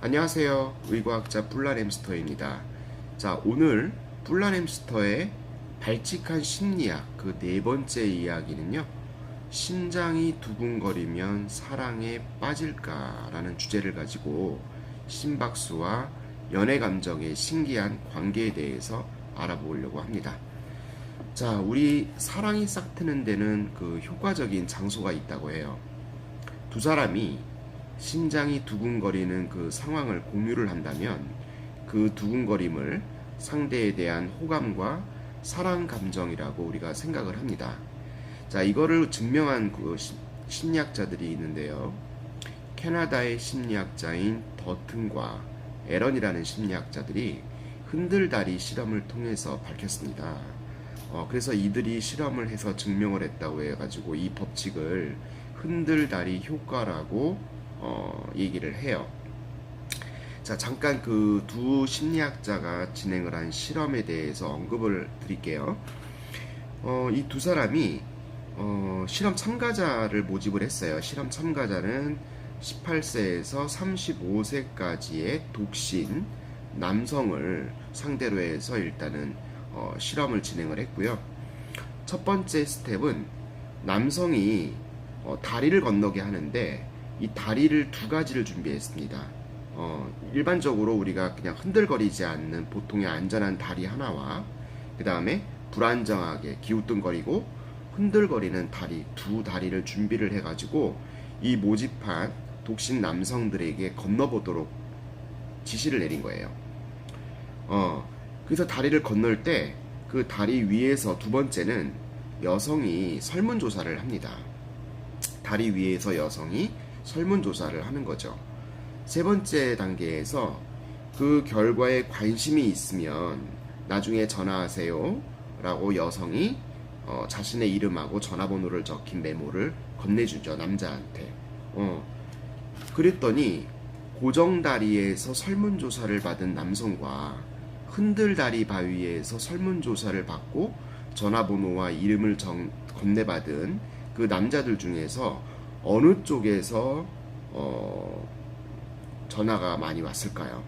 안녕하세요. 의과학자 뿔란햄스터입니다. 자, 오늘 뿔란햄스터의 발칙한 심리학 그 네 번째 이야기는요. 심장이 두근거리면 사랑에 빠질까라는 주제를 가지고 심박수와 연애 감정의 신기한 관계에 대해서 알아보려고 합니다. 자, 우리 사랑이 싹 트는 데는 그 효과적인 장소가 있다고 해요. 두 사람이 심장이 두근거리는 그 상황을 공유를 한다면 그 두근거림을 상대에 대한 호감과 사랑 감정이라고 우리가 생각을 합니다. 자, 이거를 증명한 그 심리학자들이 있는데요. 캐나다의 심리학자인 더튼과 에런이라는 심리학자들이 흔들다리 실험을 통해서 밝혔습니다. 그래서 이들이 실험을 해서 증명을 했다고 해가지고 이 법칙을 흔들다리 효과라고 얘기를 해요. 자, 잠깐 그 두 심리학자가 진행을 한 실험에 대해서 언급을 드릴게요. 이 두 사람이 실험 참가자를 모집을 했어요. 실험 참가자는 18세에서 35세까지의 독신 남성을 상대로 해서 일단은 실험을 진행을 했고요. 첫 번째 스텝은 남성이 다리를 건너게 하는데 이 다리를 두 가지를 준비했습니다. 일반적으로 우리가 그냥 흔들거리지 않는 보통의 안전한 다리 하나와 그 다음에 불안정하게 기우뚱거리고 흔들거리는 다리 두 다리를 준비를 해가지고 이 모집한 독신 남성들에게 건너보도록 지시를 내린 거예요. 그래서 다리를 건널 때 그 다리 위에서 두 번째는 여성이 설문조사를 합니다. 다리 위에서 여성이 설문조사를 하는 거죠. 세 번째 단계에서 그 결과에 관심이 있으면 나중에 전화하세요 라고 여성이 자신의 이름하고 전화번호를 적힌 메모를 건네주죠, 남자한테. 그랬더니 고정다리에서 설문조사를 받은 남성과 흔들다리 바위에서 설문조사를 받고 전화번호와 이름을 건네받은 그 남자들 중에서 어느 쪽에서 전화가 많이 왔을까요?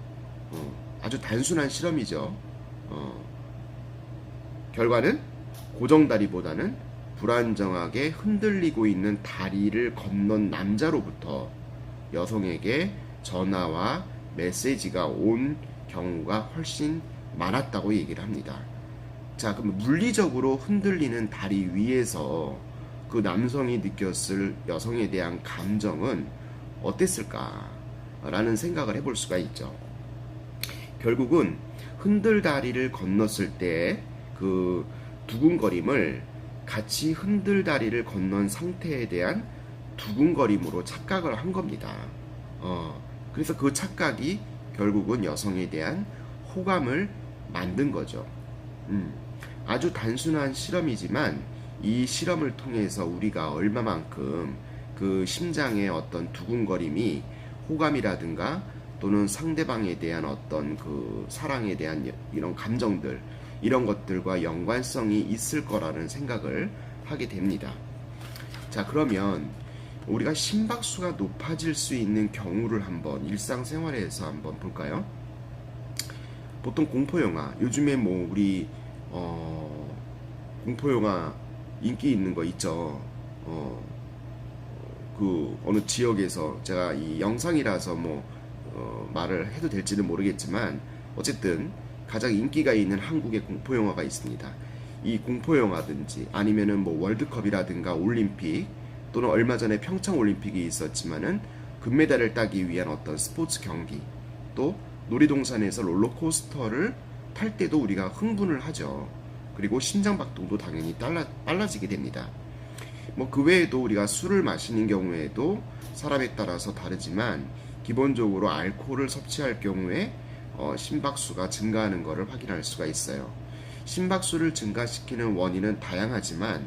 아주 단순한 실험이죠. 결과는 고정다리보다는 불안정하게 흔들리고 있는 다리를 건넌 남자로부터 여성에게 전화와 메시지가 온 경우가 훨씬 많았다고 얘기를 합니다. 자, 그럼 물리적으로 흔들리는 다리 위에서 그 남성이 느꼈을 여성에 대한 감정은 어땠을까라는 생각을 해볼 수가 있죠. 결국은 흔들다리를 건넜을 때 그 두근거림을 같이 흔들다리를 건넌 상태에 대한 두근거림으로 착각을 한 겁니다. 그래서 그 착각이 결국은 여성에 대한 호감을 만든 거죠. 아주 단순한 실험이지만 이 실험을 통해서 우리가 얼마만큼 그 심장의 어떤 두근거림이 호감이라든가 또는 상대방에 대한 어떤 그 사랑에 대한 이런 감정들, 이런 것들과 연관성이 있을 거라는 생각을 하게 됩니다. 자, 그러면 우리가 심박수가 높아질 수 있는 경우를 한번 일상생활에서 한번 볼까요? 보통 공포영화, 요즘에 뭐 우리 공포영화 인기 있는 거 있죠. 그 어느 지역에서 제가 이 영상이라서 말을 해도 될지는 모르겠지만 어쨌든 가장 인기가 있는 한국의 공포영화가 있습니다. 이 공포영화든지 아니면은 뭐 월드컵이라든가 올림픽 또는 얼마 전에 평창올림픽이 있었지만은 금메달을 따기 위한 어떤 스포츠 경기, 또 놀이동산에서 롤러코스터를 탈 때도 우리가 흥분을 하죠. 그리고 심장박동도 당연히 빨라지게 됩니다. 뭐 그 외에도 우리가 술을 마시는 경우에도 사람에 따라서 다르지만 기본적으로 알코올을 섭취할 경우에 심박수가 증가하는 것을 확인할 수가 있어요. 심박수를 증가시키는 원인은 다양하지만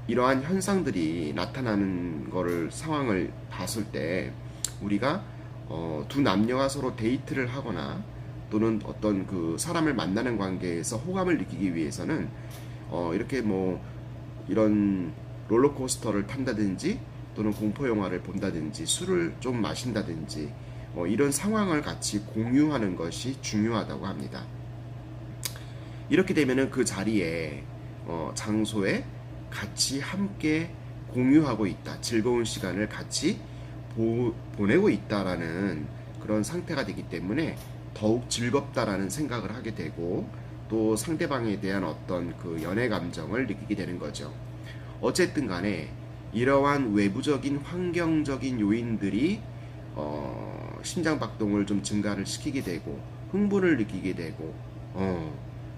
이러한 현상들이 나타나는 상황을 봤을 때 우리가 두 남녀가 서로 데이트를 하거나 또는 어떤 그 사람을 만나는 관계에서 호감을 느끼기 위해서는 이렇게 뭐 이런 롤러코스터를 탄다든지 또는 공포영화를 본다든지 술을 좀 마신다든지 이런 상황을 같이 공유하는 것이 중요하다고 합니다. 이렇게 되면은 그 자리에 장소에 같이 함께 공유하고 있다, 즐거운 시간을 같이 보내고 있다라는 그런 상태가 되기 때문에 더욱 즐겁다라는 생각을 하게 되고, 또 상대방에 대한 어떤 그 연애 감정을 느끼게 되는 거죠. 어쨌든 간에 이러한 외부적인 환경적인 요인들이 심장박동을 좀 증가를 시키게 되고 흥분을 느끼게 되고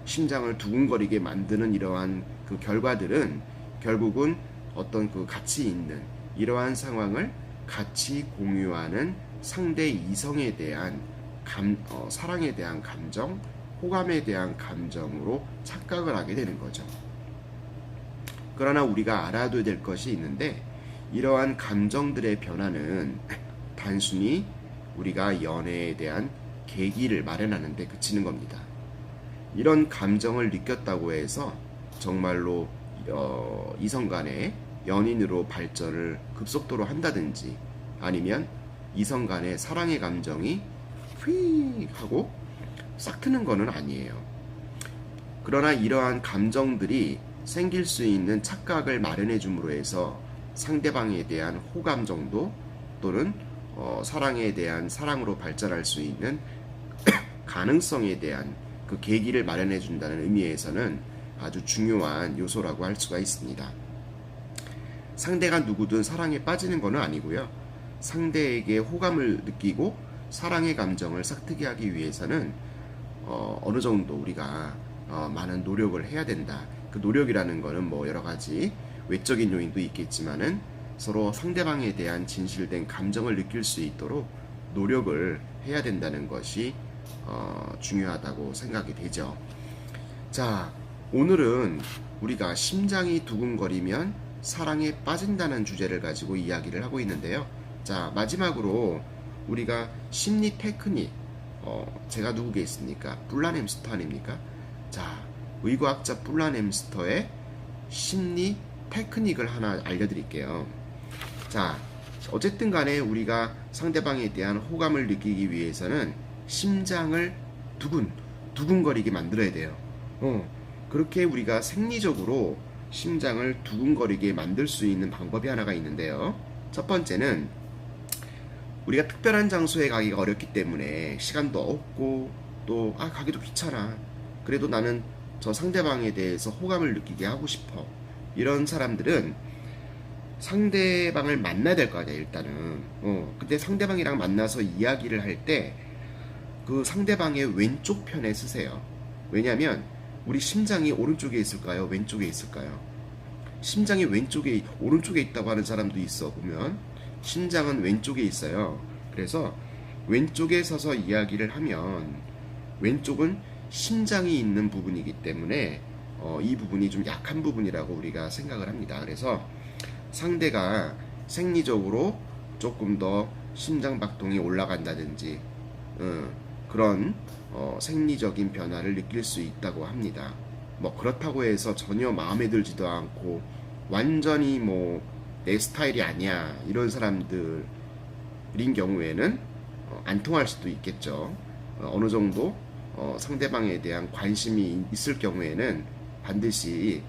심장을 두근거리게 만드는 이러한 그 결과들은 결국은 어떤 그 가치 있는 이러한 상황을 같이 공유하는 상대 이성에 대한 사랑에 대한 감정, 호감에 대한 감정으로 착각을 하게 되는 거죠. 그러나 우리가 알아둬야 될 것이 있는데, 이러한 감정들의 변화는 단순히 우리가 연애에 대한 계기를 마련하는 데 그치는 겁니다. 이런 감정을 느꼈다고 해서 정말로 이성 간의 연인으로 발전을 급속도로 한다든지, 아니면 이성 간의 사랑의 감정이 휘 하고 싹 트는 것은 아니에요. 그러나 이러한 감정들이 생길 수 있는 착각을 마련해 줌으로 해서 상대방에 대한 호감 정도, 또는 사랑에 대한 사랑으로 발전할 수 있는 가능성에 대한 그 계기를 마련해 준다는 의미에서는 아주 중요한 요소라고 할 수가 있습니다. 상대가 누구든 사랑에 빠지는 것은 아니고요. 상대에게 호감을 느끼고 사랑의 감정을 싹트게 하기 위해서는 어느 정도 우리가 많은 노력을 해야 된다. 그 노력이라는 거는 뭐 여러 가지 외적인 요인도 있겠지만은 서로 상대방에 대한 진실된 감정을 느낄 수 있도록 노력을 해야 된다는 것이 중요하다고 생각이 되죠. 자, 오늘은 우리가 심장이 두근거리면 사랑에 빠진다는 주제를 가지고 이야기를 하고 있는데요. 자, 마지막으로 우리가 심리 테크닉, 제가 누구겠습니까? 뿔란 햄스터 아닙니까? 자, 의과학자 뿔란 햄스터의 심리 테크닉을 하나 알려드릴게요. 자, 어쨌든 간에 우리가 상대방에 대한 호감을 느끼기 위해서는 심장을 두근거리게 만들어야 돼요. 그렇게 우리가 생리적으로 심장을 두근거리게 만들 수 있는 방법이 하나가 있는데요. 첫 번째는 우리가 특별한 장소에 가기가 어렵기 때문에 시간도 없고 또 가기도 귀찮아. 그래도 나는 저 상대방에 대해서 호감을 느끼게 하고 싶어. 이런 사람들은 상대방을 만나야 될 거 아니야, 일단은. 근데 상대방이랑 만나서 이야기를 할 때 그 상대방의 왼쪽 편에 쓰세요. 왜냐면 우리 심장이 오른쪽에 있을까요? 왼쪽에 있을까요? 심장이 오른쪽에 있다고 하는 사람도 있어. 보면 심장은 왼쪽에 있어요. 그래서 왼쪽에 서서 이야기를 하면, 왼쪽은 심장이 있는 부분이기 때문에 이 부분이 좀 약한 부분이라고 우리가 생각을 합니다. 그래서 상대가 생리적으로 조금 더 심장박동이 올라간다든지 그런 생리적인 변화를 느낄 수 있다고 합니다. 뭐 그렇다고 해서 전혀 마음에 들지도 않고 완전히 뭐 내 스타일이 아니야 이런 사람들인 경우에는 안 통할 수도 있겠죠. 어느 정도 상대방에 대한 관심이 있을 경우에는 반드시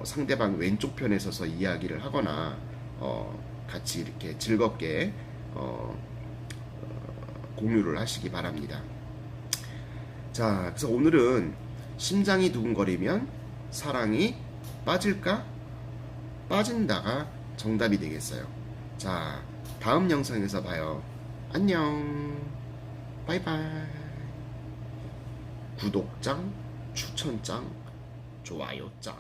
상대방 왼쪽 편에 서서 이야기를 하거나 같이 이렇게 즐겁게 공유를 하시기 바랍니다. 자, 그래서 오늘은 심장이 두근거리면 사랑이 빠질까? 빠진다가 정답이 되겠어요. 자, 다음 영상에서 봐요. 안녕. 바이바이. 구독장, 추천장, 좋아요장.